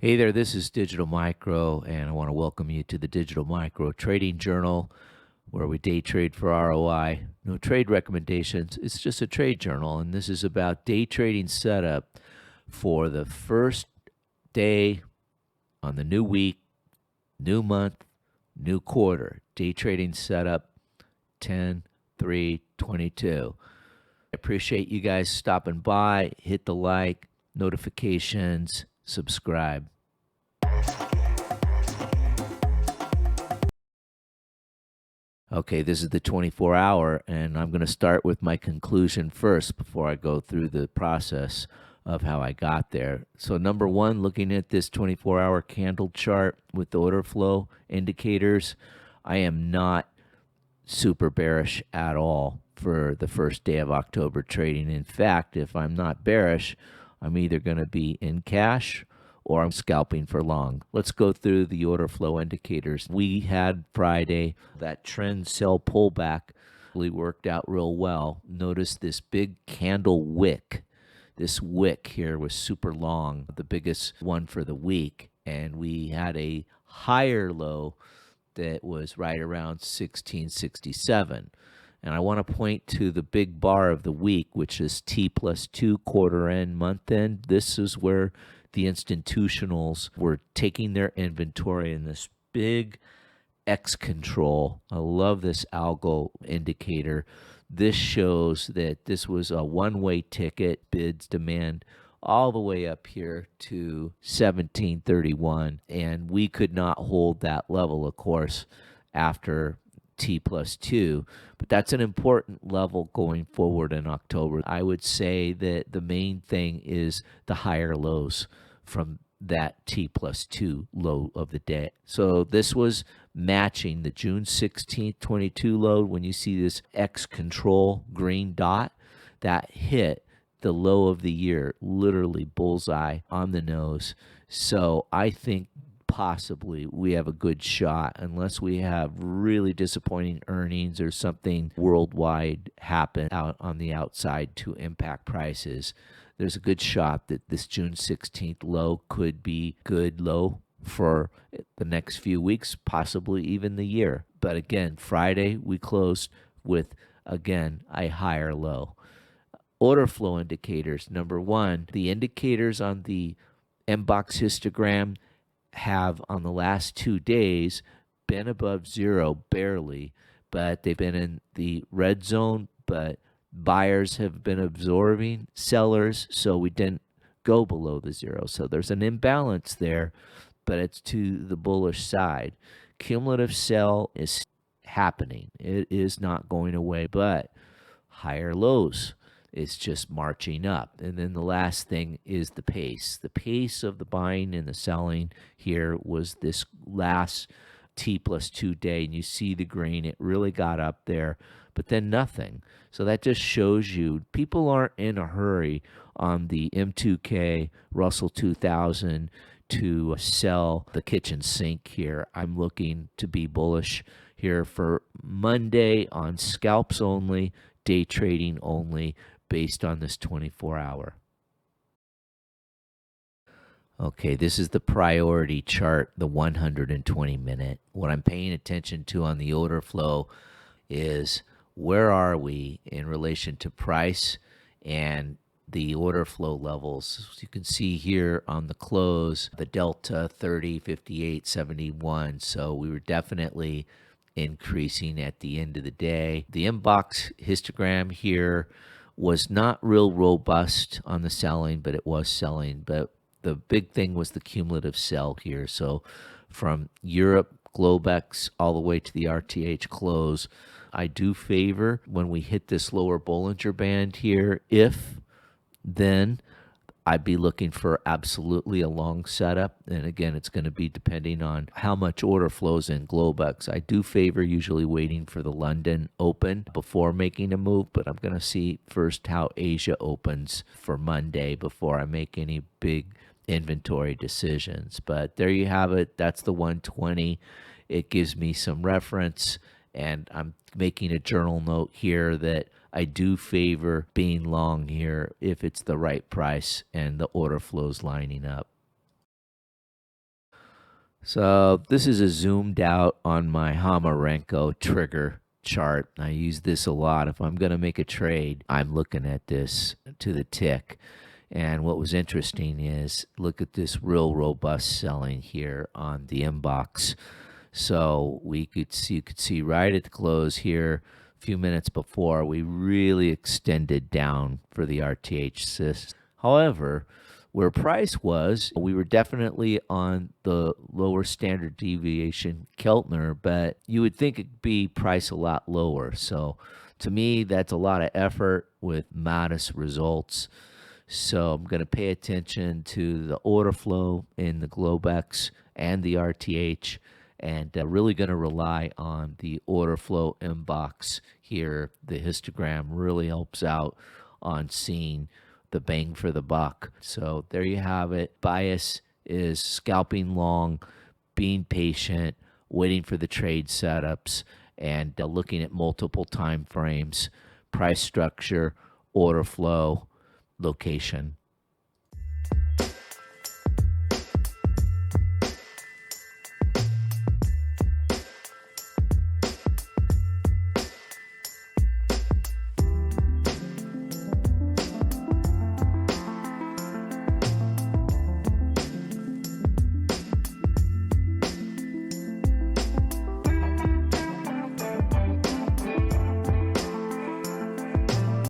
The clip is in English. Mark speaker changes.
Speaker 1: Hey there, this is Digital Micro, and I want to welcome you to the Digital Micro Trading Journal, where we day trade for ROI. No trade recommendations, it's just a trade journal, and this is about day trading setup for the first day on the new week, new month, new quarter. Day trading setup 10/3/22. I appreciate you guys stopping by. Hit the like, notifications, subscribe. Okay, this is the 24-hour, and I'm going to start with my conclusion first before I go through the process of how I got there. So number one, looking at this 24-hour candle chart with the order flow indicators, I am not super bearish at all for the first day of October trading. In fact, if I'm not bearish, I'm either going to be in cash or I'm scalping for long. Let's go through the order flow indicators. We had Friday, that trend sell pullback really worked out real well. Notice this big candle wick. This wick here was super long, the biggest one for the week. And we had a higher low that was right around 1667. And I want to point to the big bar of the week, which is T+2 quarter end, month end. This is where the institutionals were taking their inventory in this big X control. I love this algo indicator. This shows that this was a one-way ticket, bids demand all the way up here to 1731, and we could not hold that level, of course, after T+2, but that's an important level going forward in October. I would say that the main thing is the higher lows from that T+2 low of the day. So this was matching the June 16th 22 low. When you see this X control green dot, that hit the low of the year, literally bullseye on the nose. So I think possibly we have a good shot, unless we have really disappointing earnings or something worldwide happen out on the outside to impact prices. There's a good shot that this June 16th low could be good low for the next few weeks, possibly even the year. But again, Friday we closed with, again, a higher low. Order flow indicators. Number one, the indicators on the MBOX histogram have on the last 2 days been above zero barely, but they've been in the red zone, but buyers have been absorbing sellers, so we didn't go below the zero. So there's an imbalance there, but it's to the bullish side. Cumulative sell is happening. It is not going away, but higher lows. It's just marching up. And then the last thing is the pace. The pace of the buying and the selling here was this last T+2 day. And you see the green, it really got up there, but then nothing. So that just shows you people aren't in a hurry on the M2K Russell 2000 to sell the kitchen sink here. I'm looking to be bullish here for Monday on scalps only, day trading only, based on this 24-hour. Okay, this is the priority chart, the 120-minute. What I'm paying attention to on the order flow is where are we in relation to price and the order flow levels. As you can see here on the close, the delta 30, 58, 71. So we were definitely increasing at the end of the day. The MBOX histogram here was not real robust on the selling, but it was selling. But the big thing was the cumulative sell here. So from Europe, Globex, all the way to the RTH close, I do favor when we hit this lower Bollinger Band here, if then I'd be looking for absolutely a long setup. And again, it's going to be depending on how much order flows in Globex. I do favor usually waiting for the London Open before making a move, but I'm going to see first how Asia opens for Monday before I make any big inventory decisions. But there you have it. That's the 120. It gives me some reference, and I'm making a journal note here that I do favor being long here if it's the right price and the order flows lining up. So this is a zoomed out on my Hamarenko trigger chart. I use this a lot. If I'm going to make a trade, I'm looking at this to the tick. And what was interesting is look at this real robust selling here on the inbox. So you could see right at the close here, a few minutes before, we really extended down for the RTH system. However, where price was, we were definitely on the lower standard deviation Keltner, but you would think it'd be price a lot lower. So to me, that's a lot of effort with modest results. So I'm going to pay attention to the order flow in the Globex and the RTH, and really going to rely on the order flow inbox here. The histogram really helps out on seeing the bang for the buck. So there you have it. Bias is scalping long, being patient, waiting for the trade setups, and looking at multiple time frames, price structure, order flow, location.